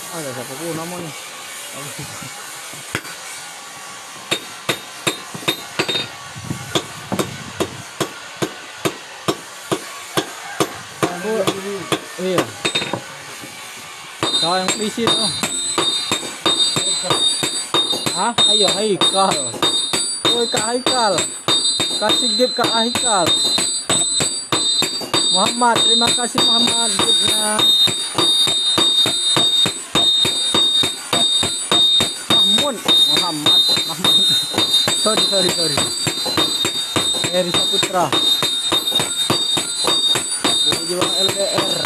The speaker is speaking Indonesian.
Ada siapa pun namanya. Iya. Kau yang isi tuh. Hah? Ayo Haikal. Woi Kak Haikal. Kasih gift Kak Haikal. Muhammad, terima kasih Muhammad giftnya. Muhammad. Sorry. Eri Saputra. Juang LDR.